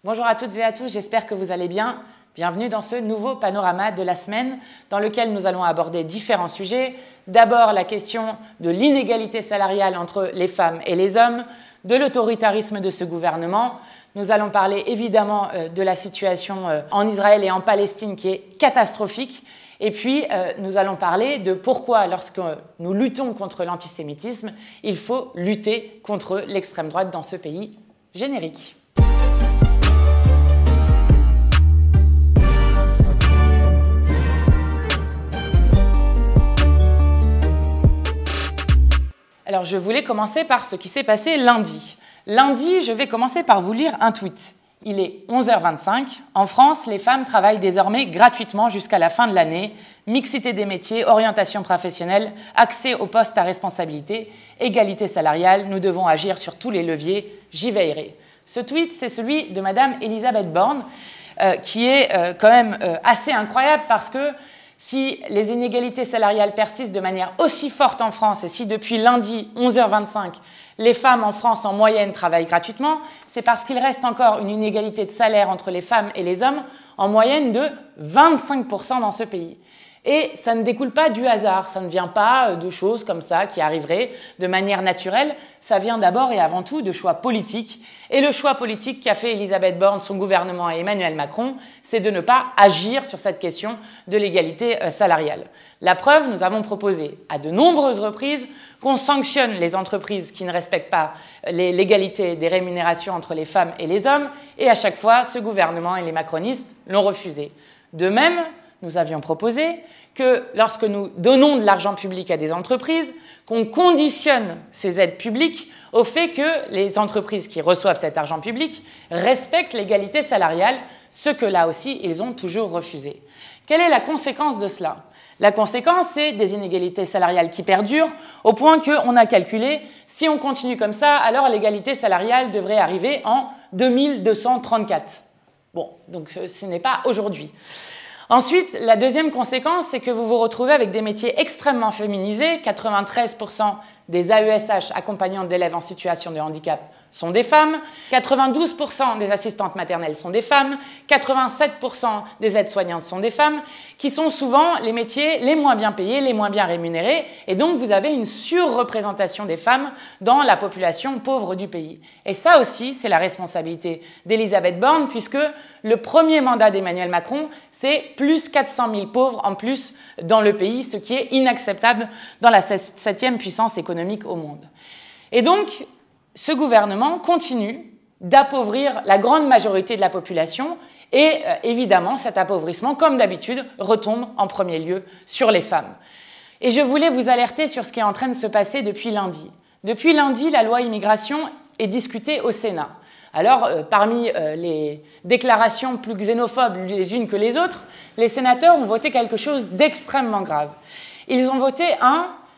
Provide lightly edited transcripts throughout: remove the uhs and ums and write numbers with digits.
Bonjour à toutes et à tous, j'espère que vous allez bien. Bienvenue dans ce nouveau panorama de la semaine dans lequel nous allons aborder différents sujets. D'abord la question de l'inégalité salariale entre les femmes et les hommes, de l'autoritarisme de ce gouvernement. Nous allons parler évidemment de la situation en Israël et en Palestine qui est catastrophique. Et puis, nous allons parler de pourquoi, lorsque nous luttons contre l'antisémitisme, il faut lutter contre l'extrême droite dans ce pays. Générique. Alors, je voulais commencer par ce qui s'est passé lundi. Lundi, je vais commencer par vous lire un tweet. Il est 11h25. En France, les femmes travaillent désormais gratuitement jusqu'à la fin de l'année. Mixité des métiers, orientation professionnelle, accès aux postes à responsabilité, égalité salariale. Nous devons agir sur tous les leviers. J'y veillerai. Ce tweet, c'est celui de Madame Elisabeth Borne, qui est quand même assez incroyable parce que si les inégalités salariales persistent de manière aussi forte en France et si depuis lundi 11h25, les femmes en France en moyenne travaillent gratuitement, c'est parce qu'il reste encore une inégalité de salaire entre les femmes et les hommes en moyenne de 25% dans ce pays. Et ça ne découle pas du hasard, ça ne vient pas de choses comme ça qui arriveraient de manière naturelle, ça vient d'abord et avant tout de choix politiques. Et le choix politique qu'a fait Elisabeth Borne, son gouvernement et Emmanuel Macron, c'est de ne pas agir sur cette question de l'égalité salariale. La preuve, nous avons proposé à de nombreuses reprises qu'on sanctionne les entreprises qui ne respectent pas l'égalité des rémunérations entre les femmes et les hommes, et à chaque fois, ce gouvernement et les macronistes l'ont refusé. De même, nous avions proposé que lorsque nous donnons de l'argent public à des entreprises, qu'on conditionne ces aides publiques au fait que les entreprises qui reçoivent cet argent public respectent l'égalité salariale, ce que là aussi, ils ont toujours refusé. Quelle est la conséquence de cela ? La conséquence, c'est des inégalités salariales qui perdurent au point qu'on a calculé, si on continue comme ça, alors l'égalité salariale devrait arriver en 2234. Bon, donc ce n'est pas aujourd'hui. Ensuite, la deuxième conséquence, c'est que vous vous retrouvez avec des métiers extrêmement féminisés. 93% des AESH, accompagnantes d'élèves en situation de handicap, sont des femmes. 92% des assistantes maternelles sont des femmes. 87% des aides-soignantes sont des femmes, qui sont souvent les métiers les moins bien payés, les moins bien rémunérés. Et donc, vous avez une surreprésentation des femmes dans la population pauvre du pays. Et ça aussi, c'est la responsabilité d'Elisabeth Borne, puisque le premier mandat d'Emmanuel Macron, c'est plus 400 000 pauvres en plus dans le pays, ce qui est inacceptable dans la 7e puissance économique au monde. Et donc, ce gouvernement continue d'appauvrir la grande majorité de la population et évidemment, cet appauvrissement, comme d'habitude, retombe en premier lieu sur les femmes. Et je voulais vous alerter sur ce qui est en train de se passer depuis lundi. Depuis lundi, la loi immigration est discutée au Sénat. Alors, parmi les déclarations plus xénophobes les unes que les autres, les sénateurs ont voté quelque chose d'extrêmement grave. Ils ont voté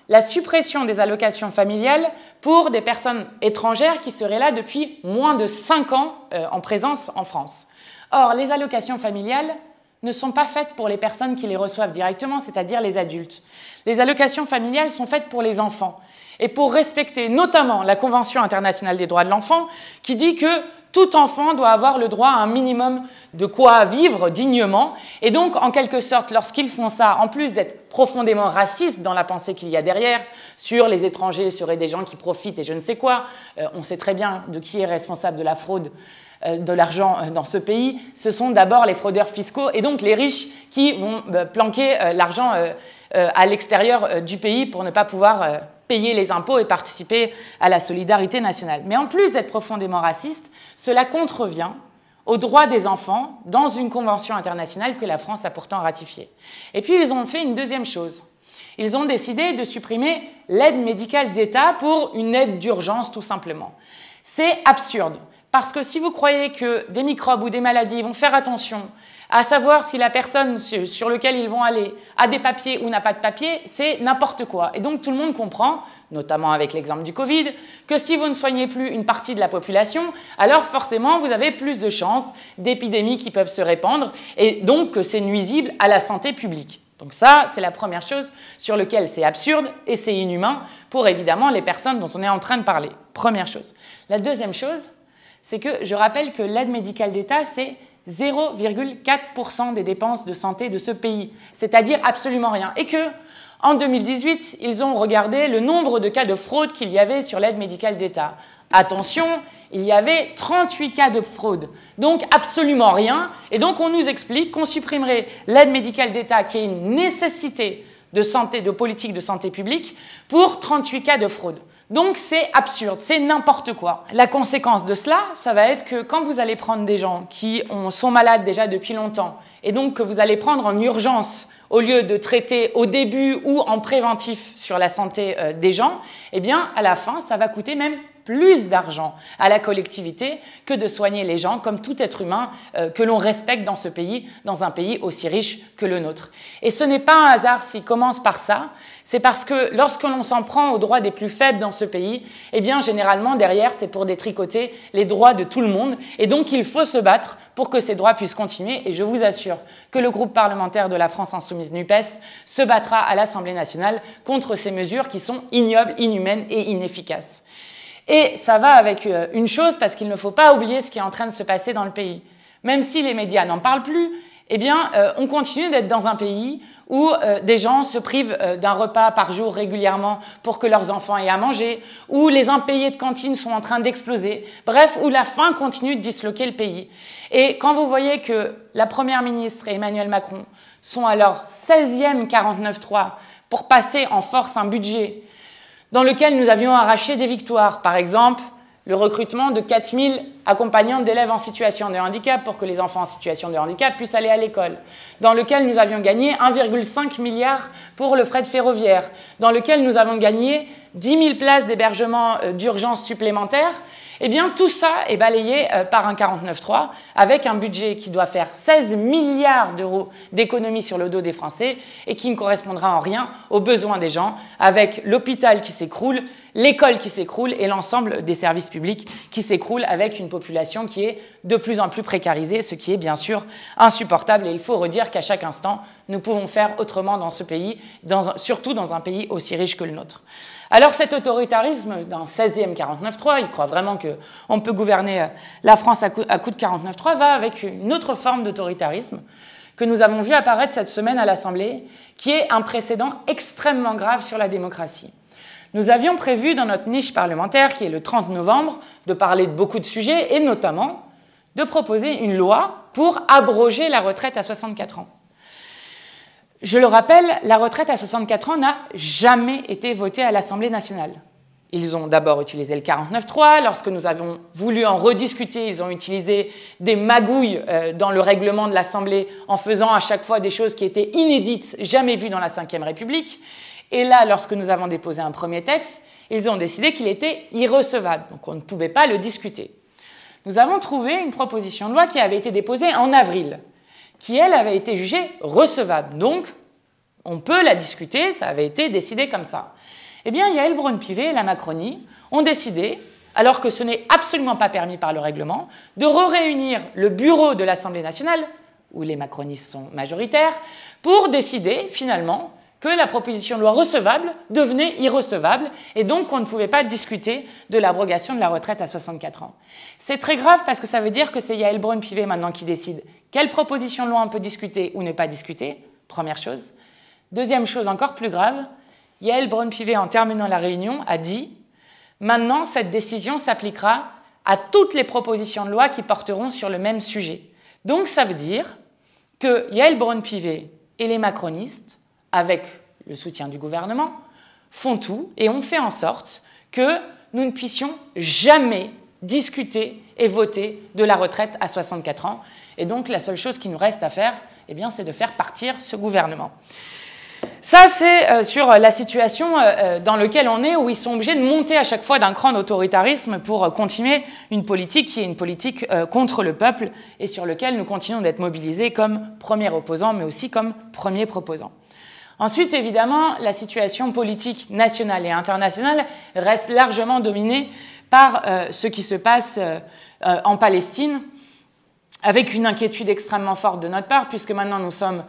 la suppression des allocations familiales pour des personnes étrangères qui seraient là depuis moins de 5 ans en présence en France. Or, les allocations familiales ne sont pas faites pour les personnes qui les reçoivent directement, c'est-à-dire les adultes. Les allocations familiales sont faites pour les enfants. Et pour respecter notamment la Convention internationale des droits de l'enfant, qui dit que tout enfant doit avoir le droit à un minimum de quoi vivre dignement. Et donc, en quelque sorte, lorsqu'ils font ça, en plus d'être profondément racistes dans la pensée qu'il y a derrière, sur les étrangers seraient des gens qui profitent et je ne sais quoi, on sait très bien de qui est responsable de la fraude de l'argent dans ce pays, ce sont d'abord les fraudeurs fiscaux et donc les riches qui vont planquer l'argent à l'extérieur du pays pour ne pas pouvoir payer les impôts et participer à la solidarité nationale. Mais en plus d'être profondément raciste, cela contrevient aux droits des enfants dans une convention internationale que la France a pourtant ratifiée. Et puis ils ont fait une deuxième chose. Ils ont décidé de supprimer l'aide médicale d'État pour une aide d'urgence tout simplement. C'est absurde. Parce que si vous croyez que des microbes ou des maladies vont faire attention à savoir si la personne sur laquelle ils vont aller a des papiers ou n'a pas de papiers, c'est n'importe quoi. Et donc tout le monde comprend, notamment avec l'exemple du Covid, que si vous ne soignez plus une partie de la population, alors forcément vous avez plus de chances d'épidémies qui peuvent se répandre et donc que c'est nuisible à la santé publique. Donc ça, c'est la première chose sur laquelle c'est absurde et c'est inhumain pour évidemment les personnes dont on est en train de parler. Première chose. La deuxième chose, c'est que je rappelle que l'aide médicale d'État, c'est 0,4% des dépenses de santé de ce pays, c'est-à-dire absolument rien. Et que, en 2018, ils ont regardé le nombre de cas de fraude qu'il y avait sur l'aide médicale d'État. Attention, il y avait 38 cas de fraude, donc absolument rien. Et donc on nous explique qu'on supprimerait l'aide médicale d'État, qui est une nécessité de santé, de politique de santé publique, pour 38 cas de fraude. Donc c'est absurde, c'est n'importe quoi. La conséquence de cela, ça va être que quand vous allez prendre des gens qui sont malades déjà depuis longtemps, et donc que vous allez prendre en urgence au lieu de traiter au début ou en préventif sur la santé des gens, eh bien à la fin, ça va coûter même plus d'argent à la collectivité que de soigner les gens comme tout être humain que l'on respecte dans ce pays, dans un pays aussi riche que le nôtre. Et ce n'est pas un hasard s'il commence par ça, c'est parce que lorsque l'on s'en prend aux droits des plus faibles dans ce pays, eh bien généralement derrière c'est pour détricoter les droits de tout le monde et donc il faut se battre pour que ces droits puissent continuer et je vous assure que le groupe parlementaire de la France Insoumise NUPES se battra à l'Assemblée nationale contre ces mesures qui sont ignobles, inhumaines et inefficaces. Et ça va avec une chose, parce qu'il ne faut pas oublier ce qui est en train de se passer dans le pays. Même si les médias n'en parlent plus, eh bien, on continue d'être dans un pays où des gens se privent d'un repas par jour régulièrement pour que leurs enfants aient à manger, où les impayés de cantine sont en train d'exploser, bref, où la faim continue de disloquer le pays. Et quand vous voyez que la Première ministre et Emmanuel Macron sont à leur 16e 49.3 pour passer en force un budget dans lequel nous avions arraché des victoires. Par exemple, le recrutement de 4000 accompagnants d'élèves en situation de handicap pour que les enfants en situation de handicap puissent aller à l'école, dans lequel nous avions gagné 1,5 milliard pour le fret ferroviaire, dans lequel nous avons gagné 10 000 places d'hébergement d'urgence supplémentaires. Eh bien, tout ça est balayé par un 49.3 avec un budget qui doit faire 16 milliards d'euros d'économies sur le dos des Français et qui ne correspondra en rien aux besoins des gens, avec l'hôpital qui s'écroule, l'école qui s'écroule et l'ensemble des services publics qui s'écroulent avec une population qui est de plus en plus précarisée, ce qui est bien sûr insupportable. Et il faut redire qu'à chaque instant, nous pouvons faire autrement dans ce pays, surtout dans un pays aussi riche que le nôtre. Alors cet autoritarisme d'un 16e 49.3, il croit vraiment qu'on peut gouverner la France à coup de 49.3, va avec une autre forme d'autoritarisme que nous avons vu apparaître cette semaine à l'Assemblée, qui est un précédent extrêmement grave sur la démocratie. Nous avions prévu dans notre niche parlementaire, qui est le 30 novembre, de parler de beaucoup de sujets, et notamment de proposer une loi pour abroger la retraite à 64 ans. Je le rappelle, la retraite à 64 ans n'a jamais été votée à l'Assemblée nationale. Ils ont d'abord utilisé le 49.3. Lorsque nous avons voulu en rediscuter, ils ont utilisé des magouilles dans le règlement de l'Assemblée en faisant à chaque fois des choses qui étaient inédites, jamais vues dans la Ve République. Et là, lorsque nous avons déposé un premier texte, ils ont décidé qu'il était irrecevable. Donc on ne pouvait pas le discuter. Nous avons trouvé une proposition de loi qui avait été déposée en avril, qui, elle, avait été jugée recevable. Donc, on peut la discuter, ça avait été décidé comme ça. Eh bien, Yaël Braun-Pivet et la Macronie ont décidé, alors que ce n'est absolument pas permis par le règlement, de réunir le bureau de l'Assemblée nationale, où les macronistes sont majoritaires, pour décider, finalement, que la proposition de loi recevable devenait irrecevable et donc qu'on ne pouvait pas discuter de l'abrogation de la retraite à 64 ans. C'est très grave parce que ça veut dire que c'est Yaël Braun-Pivet maintenant qui décide quelle proposition de loi on peut discuter ou ne pas discuter, première chose. Deuxième chose encore plus grave, Yaël Braun-Pivet, en terminant la réunion, a dit « Maintenant, cette décision s'appliquera à toutes les propositions de loi qui porteront sur le même sujet. » Donc ça veut dire que Yaël Braun-Pivet et les macronistes, avec le soutien du gouvernement, font tout et ont fait en sorte que nous ne puissions jamais discuter et voter de la retraite à 64 ans. Et donc, la seule chose qui nous reste à faire, eh bien, c'est de faire partir ce gouvernement. Ça, c'est sur la situation dans laquelle on est, où ils sont obligés de monter à chaque fois d'un cran d'autoritarisme pour continuer une politique qui est une politique contre le peuple et sur laquelle nous continuons d'être mobilisés comme premier opposant, mais aussi comme premier proposant. Ensuite, évidemment, la situation politique nationale et internationale reste largement dominée par ce qui se passe en Palestine, avec une inquiétude extrêmement forte de notre part, puisque maintenant nous sommes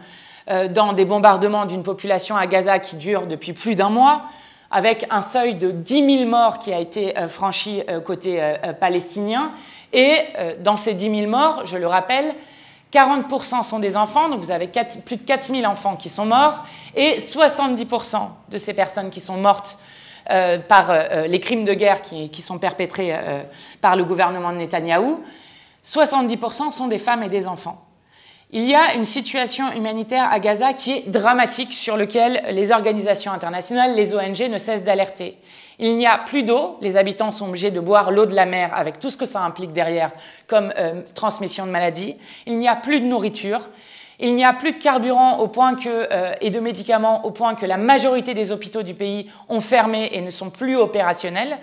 dans des bombardements d'une population à Gaza qui dure depuis plus d'un mois, avec un seuil de 10 000 morts qui a été franchi côté palestinien, Et dans ces 10 000 morts, je le rappelle, 40% sont des enfants, donc vous avez plus de 4 000 enfants qui sont morts, et 70% de ces personnes qui sont mortes par les crimes de guerre qui sont perpétrés par le gouvernement de Netanyahou, 70% sont des femmes et des enfants. Il y a une situation humanitaire à Gaza qui est dramatique, sur laquelle les organisations internationales, les ONG ne cessent d'alerter. Il n'y a plus d'eau, les habitants sont obligés de boire l'eau de la mer avec tout ce que ça implique derrière comme transmission de maladies. Il n'y a plus de nourriture, il n'y a plus de carburant et de médicaments au point que la majorité des hôpitaux du pays ont fermé et ne sont plus opérationnels.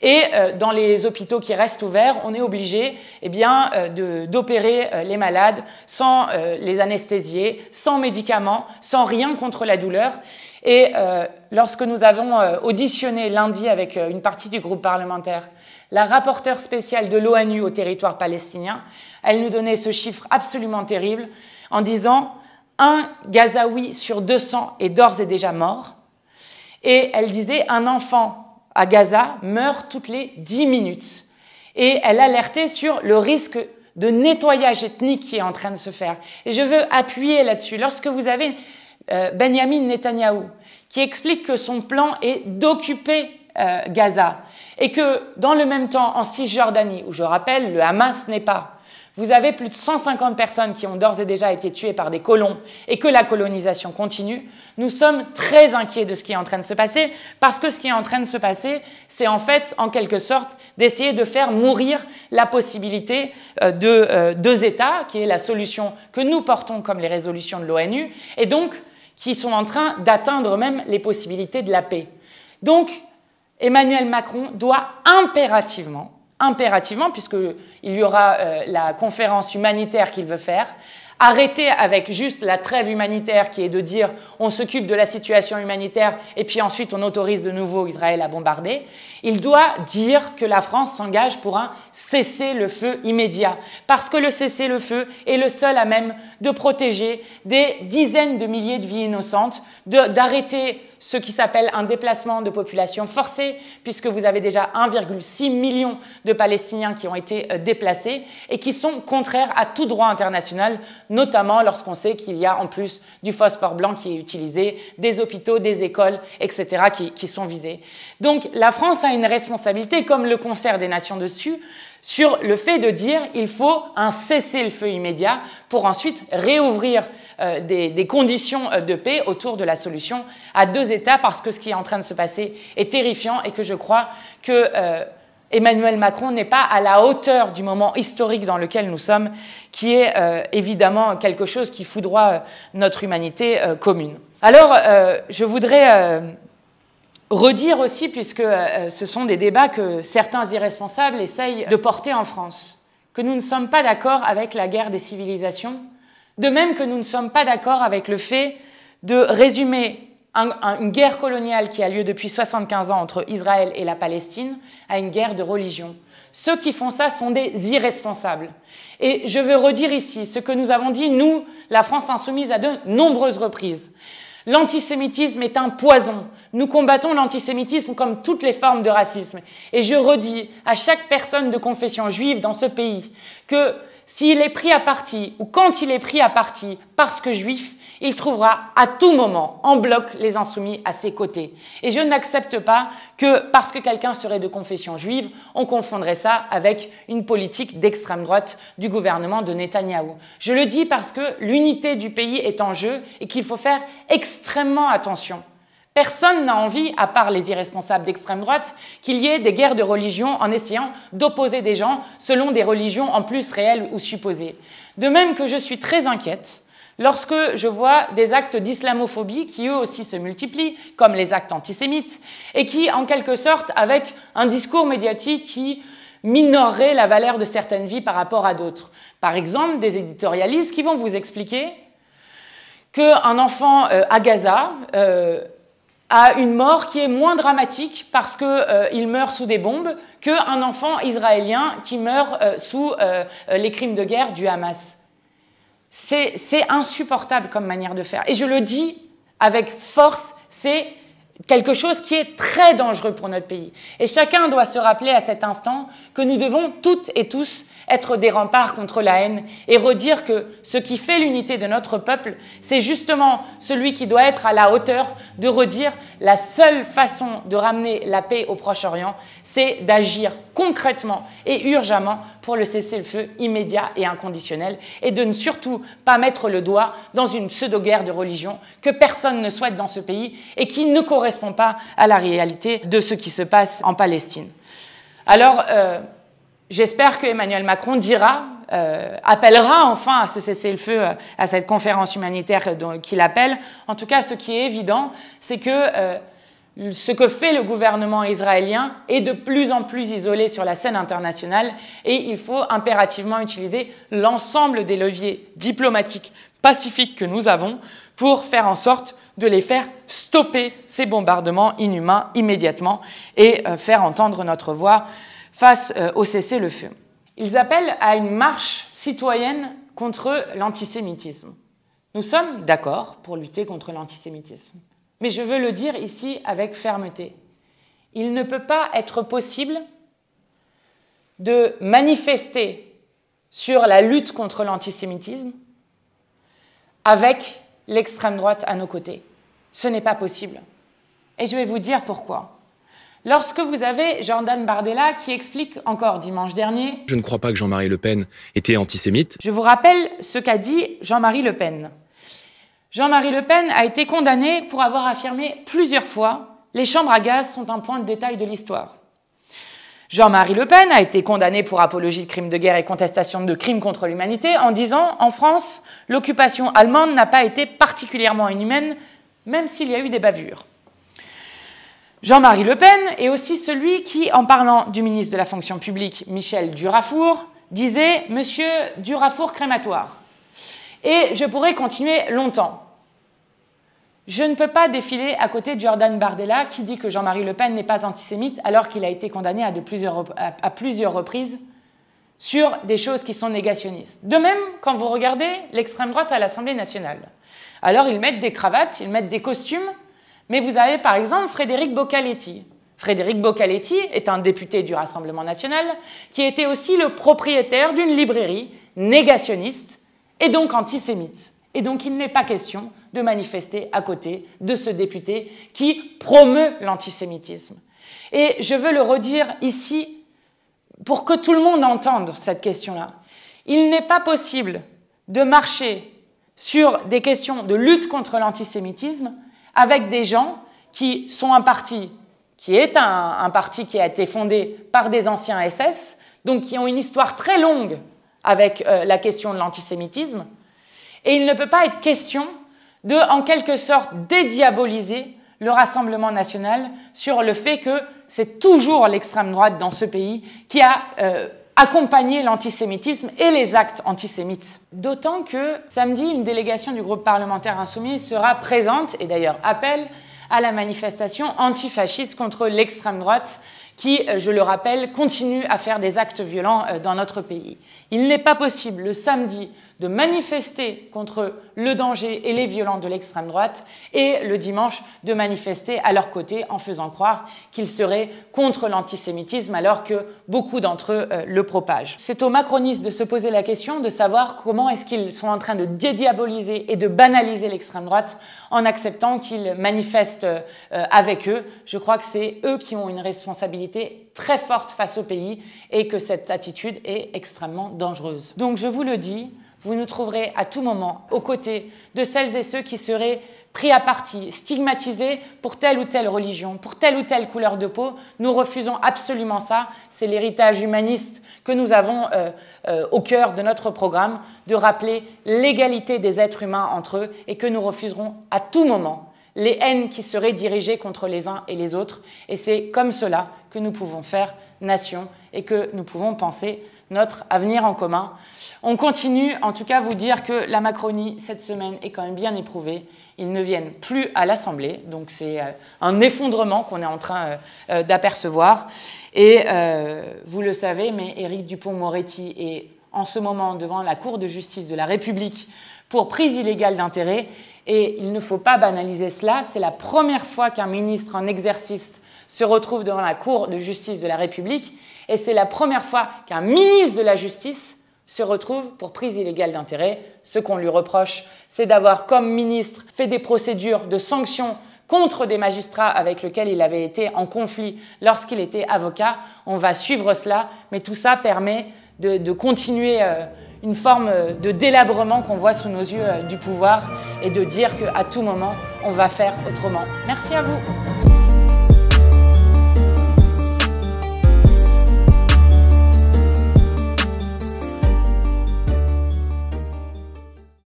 Et dans les hôpitaux qui restent ouverts, on est obligé d'opérer les malades sans les anesthésier, sans médicaments, sans rien contre la douleur. Et lorsque nous avons auditionné lundi avec une partie du groupe parlementaire la rapporteure spéciale de l'ONU au territoire palestinien, elle nous donnait ce chiffre absolument terrible en disant « un Gazaoui sur 200 est d'ores et déjà mort ». Et elle disait « un enfant à Gaza meurt toutes les 10 minutes ». Et elle alertait sur le risque de nettoyage ethnique qui est en train de se faire. Et je veux appuyer là-dessus. Lorsque vous avez Benjamin Netanyahou qui explique que son plan est d'occuper Gaza et que dans le même temps en Cisjordanie, où je rappelle le Hamas n'est pas, vous avez plus de 150 personnes qui ont d'ores et déjà été tuées par des colons et que la colonisation continue, nous sommes très inquiets de ce qui est en train de se passer parce que ce qui est en train de se passer, c'est en fait, en quelque sorte, d'essayer de faire mourir la possibilité de deux États, qui est la solution que nous portons comme les résolutions de l'ONU, et donc qui sont en train d'atteindre même les possibilités de la paix. Donc, Emmanuel Macron doit impérativement, puisqu'il y aura la conférence humanitaire qu'il veut faire, arrêter avec juste la trêve humanitaire qui est de dire on s'occupe de la situation humanitaire et puis ensuite on autorise de nouveau Israël à bombarder. Il doit dire que la France s'engage pour un cessez-le-feu immédiat, parce que le cessez-le-feu est le seul à même de protéger des dizaines de milliers de vies innocentes, d'arrêter ce qui s'appelle un déplacement de population forcé, puisque vous avez déjà 1,6 million de Palestiniens qui ont été déplacés et qui sont contraires à tout droit international, notamment lorsqu'on sait qu'il y a en plus du phosphore blanc qui est utilisé, des hôpitaux, des écoles, etc. qui sont visés. Donc la France a une responsabilité, comme le concert des nations dessus, sur le fait de dire il faut un cessez-le-feu immédiat pour ensuite réouvrir des conditions de paix autour de la solution à deux États, parce que ce qui est en train de se passer est terrifiant et que je crois que Emmanuel Macron n'est pas à la hauteur du moment historique dans lequel nous sommes, qui est évidemment quelque chose qui foudroie notre humanité commune. Alors, je voudrais redire aussi, puisque ce sont des débats que certains irresponsables essayent de porter en France, que nous ne sommes pas d'accord avec la guerre des civilisations, de même que nous ne sommes pas d'accord avec le fait de résumer une guerre coloniale qui a lieu depuis 75 ans entre Israël et la Palestine à une guerre de religion. Ceux qui font ça sont des irresponsables. Et je veux redire ici ce que nous avons dit, nous, la France insoumise, à de nombreuses reprises. L'antisémitisme est un poison. Nous combattons l'antisémitisme comme toutes les formes de racisme. Et je redis à chaque personne de confession juive dans ce pays que s'il est pris à partie, ou quand il est pris à partie parce que juif, il trouvera à tout moment, en bloc, les insoumis à ses côtés. Et je n'accepte pas que, parce que quelqu'un serait de confession juive, on confondrait ça avec une politique d'extrême droite du gouvernement de Netanyahou. Je le dis parce que l'unité du pays est en jeu et qu'il faut faire extrêmement attention. Personne n'a envie, à part les irresponsables d'extrême droite, qu'il y ait des guerres de religion en essayant d'opposer des gens selon des religions en plus réelles ou supposées. De même que je suis très inquiète lorsque je vois des actes d'islamophobie qui eux aussi se multiplient, comme les actes antisémites, et qui, en quelque sorte, avec un discours médiatique qui minorerait la valeur de certaines vies par rapport à d'autres. Par exemple, des éditorialistes qui vont vous expliquer qu'un enfant à Gaza a une mort qui est moins dramatique parce qu'il meurt sous des bombes qu'un enfant israélien qui meurt sous les crimes de guerre du Hamas. C'est insupportable comme manière de faire. Et je le dis avec force, c'est quelque chose qui est très dangereux pour notre pays. Et chacun doit se rappeler à cet instant que nous devons toutes et tous être des remparts contre la haine et redire que ce qui fait l'unité de notre peuple, c'est justement celui qui doit être à la hauteur de redire la seule façon de ramener la paix au Proche-Orient, c'est d'agir concrètement et urgemment pour le cessez-le-feu immédiat et inconditionnel et de ne surtout pas mettre le doigt dans une pseudo-guerre de religion que personne ne souhaite dans ce pays et qui ne correspond pas à la réalité de ce qui se passe en Palestine. Alors, j'espère que Emmanuel Macron appellera enfin à ce cessez-le-feu, à cette conférence humanitaire qu'il appelle. En tout cas, ce qui est évident, c'est que ce que fait le gouvernement israélien est de plus en plus isolé sur la scène internationale et il faut impérativement utiliser l'ensemble des leviers diplomatiques pacifiques que nous avons pour faire en sorte de les faire stopper ces bombardements inhumains immédiatement et faire entendre notre voix face au cessez-le-feu. Ils appellent à une marche citoyenne contre l'antisémitisme. Nous sommes d'accord pour lutter contre l'antisémitisme. Mais je veux le dire ici avec fermeté. Il ne peut pas être possible de manifester sur la lutte contre l'antisémitisme avec l'extrême droite à nos côtés. Ce n'est pas possible. Et je vais vous dire pourquoi. Lorsque vous avez Jordan Bardella qui explique encore dimanche dernier... Je ne crois pas que Jean-Marie Le Pen était antisémite. Je vous rappelle ce qu'a dit Jean-Marie Le Pen. Jean-Marie Le Pen a été condamné pour avoir affirmé plusieurs fois « les chambres à gaz sont un point de détail de l'histoire ». Jean-Marie Le Pen a été condamné pour apologie de crimes de guerre et contestation de crimes contre l'humanité en disant « en France, l'occupation allemande n'a pas été particulièrement inhumaine, même s'il y a eu des bavures ». Jean-Marie Le Pen est aussi celui qui, en parlant du ministre de la fonction publique, Michel Durafour, disait « Monsieur Durafour crématoire ». Et je pourrais continuer longtemps. Je ne peux pas défiler à côté de Jordan Bardella qui dit que Jean-Marie Le Pen n'est pas antisémite alors qu'il a été condamné à plusieurs reprises sur des choses qui sont négationnistes. De même, quand vous regardez l'extrême droite à l'Assemblée nationale, alors ils mettent des cravates, ils mettent des costumes, mais vous avez par exemple Frédéric Boccaletti. Frédéric Boccaletti est un député du Rassemblement national qui était aussi le propriétaire d'une librairie négationniste et donc antisémite. Et donc il n'est pas question de manifester à côté de ce député qui promeut l'antisémitisme. Et je veux le redire ici pour que tout le monde entende cette question-là. Il n'est pas possible de marcher sur des questions de lutte contre l'antisémitisme avec des gens qui sont un parti qui est un parti qui a été fondé par des anciens SS, donc qui ont une histoire très longue avec la question de l'antisémitisme. Et il ne peut pas être question de, en quelque sorte, dédiaboliser le Rassemblement national sur le fait que c'est toujours l'extrême droite dans ce pays qui a accompagné l'antisémitisme et les actes antisémites. D'autant que samedi, une délégation du groupe parlementaire Insoumis sera présente, et d'ailleurs appelle à la manifestation antifasciste contre l'extrême droite qui, je le rappelle, continue à faire des actes violents dans notre pays. Il n'est pas possible le samedi de manifester contre le danger et les violents de l'extrême droite et le dimanche de manifester à leur côté en faisant croire qu'ils seraient contre l'antisémitisme alors que beaucoup d'entre eux le propagent. C'est aux macronistes de se poser la question de savoir comment est-ce qu'ils sont en train de dédiaboliser et de banaliser l'extrême droite en acceptant qu'ils manifestent avec eux. Je crois que c'est eux qui ont une responsabilité très forte face au pays et que cette attitude est extrêmement dangereuse. Donc je vous le dis, vous nous trouverez à tout moment aux côtés de celles et ceux qui seraient pris à partie, stigmatisés pour telle ou telle religion, pour telle ou telle couleur de peau. Nous refusons absolument ça. C'est l'héritage humaniste que nous avons au cœur de notre programme, de rappeler l'égalité des êtres humains entre eux et que nous refuserons à tout moment les haines qui seraient dirigées contre les uns et les autres. Et c'est comme cela que nous pouvons faire nation et que nous pouvons penser notre avenir en commun. On continue, en tout cas, vous dire que la Macronie, cette semaine, est quand même bien éprouvée. Ils ne viennent plus à l'Assemblée, donc c'est un effondrement qu'on est en train d'apercevoir. Et vous le savez, mais Éric Dupond-Moretti est en ce moment devant la Cour de justice de la République pour prise illégale d'intérêt. Et il ne faut pas banaliser cela. C'est la première fois qu'un ministre en exercice se retrouve devant la Cour de justice de la République. Et c'est la première fois qu'un ministre de la Justice se retrouve pour prise illégale d'intérêt. Ce qu'on lui reproche, c'est d'avoir, comme ministre, fait des procédures de sanctions contre des magistrats avec lesquels il avait été en conflit lorsqu'il était avocat. On va suivre cela, mais tout ça permet de continuer une forme de délabrement qu'on voit sous nos yeux du pouvoir et de dire qu'à tout moment, on va faire autrement. Merci à vous.